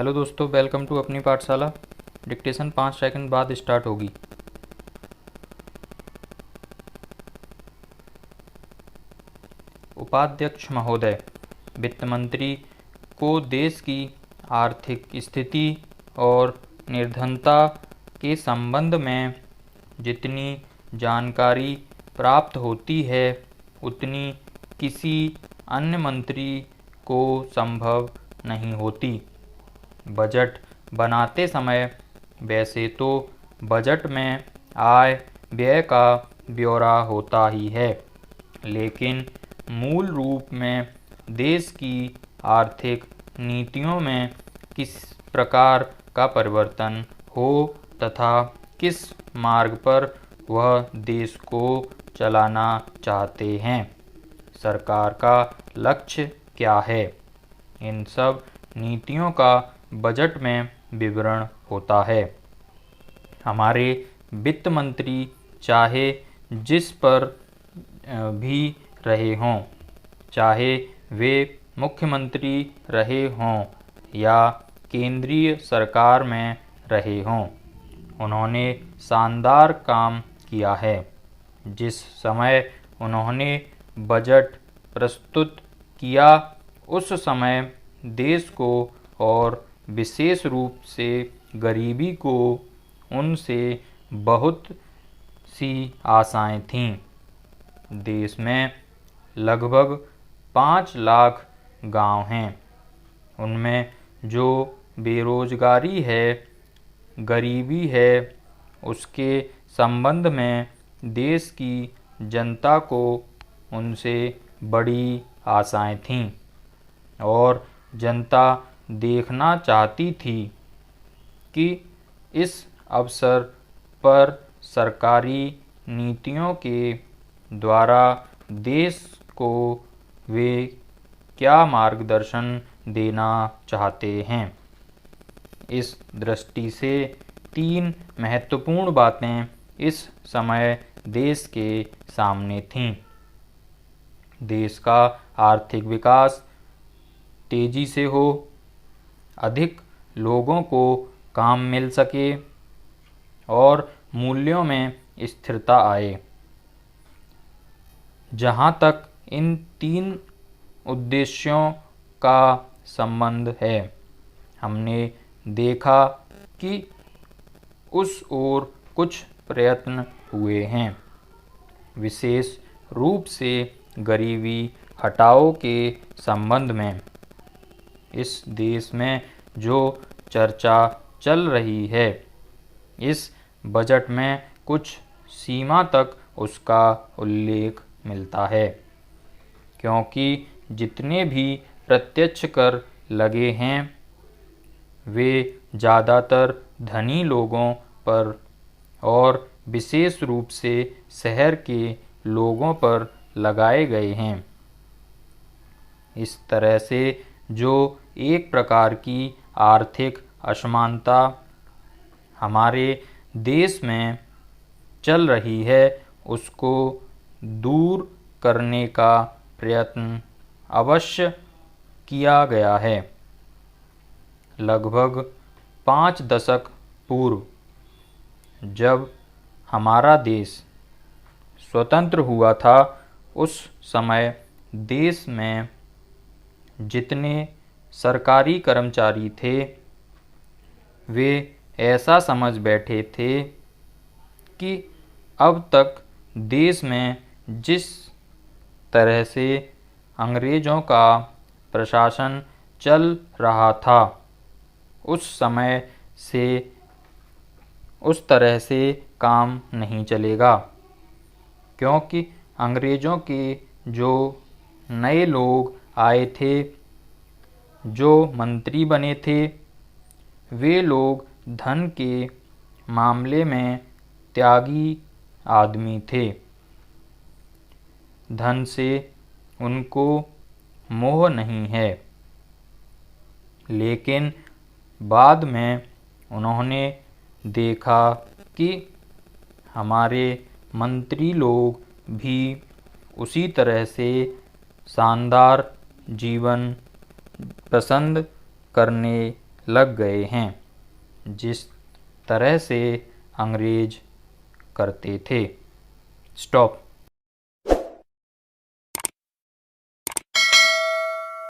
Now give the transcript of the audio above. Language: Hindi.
हेलो दोस्तों, वेलकम टू अपनी पाठशाला। डिक्टेशन 5 सेकंड बाद स्टार्ट होगी। उपाध्यक्ष महोदय, वित्त मंत्री को देश की आर्थिक स्थिति और निर्धनता के संबंध में जितनी जानकारी प्राप्त होती है उतनी किसी अन्य मंत्री को संभव नहीं होती। बजट बनाते समय वैसे तो बजट में आय व्यय का ब्यौरा होता ही है, लेकिन मूल रूप में देश की आर्थिक नीतियों में किस प्रकार का परिवर्तन हो तथा किस मार्ग पर वह देश को चलाना चाहते हैं, सरकार का लक्ष्य क्या है, इन सब नीतियों का बजट में विवरण होता है। हमारे वित्त मंत्री चाहे जिस पर भी रहे हों, चाहे वे मुख्यमंत्री रहे हों या केंद्रीय सरकार में रहे हों, उन्होंने शानदार काम किया है। जिस समय उन्होंने बजट प्रस्तुत किया उस समय देश को और विशेष रूप से गरीबी को उनसे बहुत सी आशाएं थीं। देश में लगभग 5 लाख गांव हैं। उनमें जो बेरोजगारी है, गरीबी है, उसके संबंध में देश की जनता को उनसे बड़ी आशाएं थीं और जनता देखना चाहती थी कि इस अवसर पर सरकारी नीतियों के द्वारा देश को वे क्या मार्गदर्शन देना चाहते हैं। इस दृष्टि से 3 महत्वपूर्ण बातें इस समय देश के सामने थीं। देश का आर्थिक विकास तेजी से हो, अधिक लोगों को काम मिल सके और मूल्यों में स्थिरता आए। जहाँ तक इन 3 उद्देश्यों का संबंध है, हमने देखा कि उस ओर कुछ प्रयत्न हुए हैं, विशेष रूप से गरीबी हटाओ के संबंध में। इस देश में जो चर्चा चल रही है, इस बजट में कुछ सीमा तक उसका उल्लेख मिलता है, क्योंकि जितने भी प्रत्यक्ष कर लगे हैं वे ज़्यादातर धनी लोगों पर और विशेष रूप से शहर के लोगों पर लगाए गए हैं। इस तरह से जो एक प्रकार की आर्थिक असमानता हमारे देश में चल रही है, उसको दूर करने का प्रयत्न अवश्य किया गया है। लगभग 5 दशक पूर्व जब हमारा देश स्वतंत्र हुआ था, उस समय देश में जितने सरकारी कर्मचारी थे वे ऐसा समझ बैठे थे कि अब तक देश में जिस तरह से अंग्रेज़ों का प्रशासन चल रहा था उस समय से उस तरह से काम नहीं चलेगा, क्योंकि अंग्रेज़ों के जो नए लोग आए थे, जो मंत्री बने थे, वे लोग धन के मामले में त्यागी आदमी थे। धन से उनको मोह नहीं है, लेकिन बाद में उन्होंने देखा कि हमारे मंत्री लोग भी उसी तरह से शानदार जीवन पसंद करने लग गए हैं, जिस तरह से अंग्रेज करते थे। स्टॉप।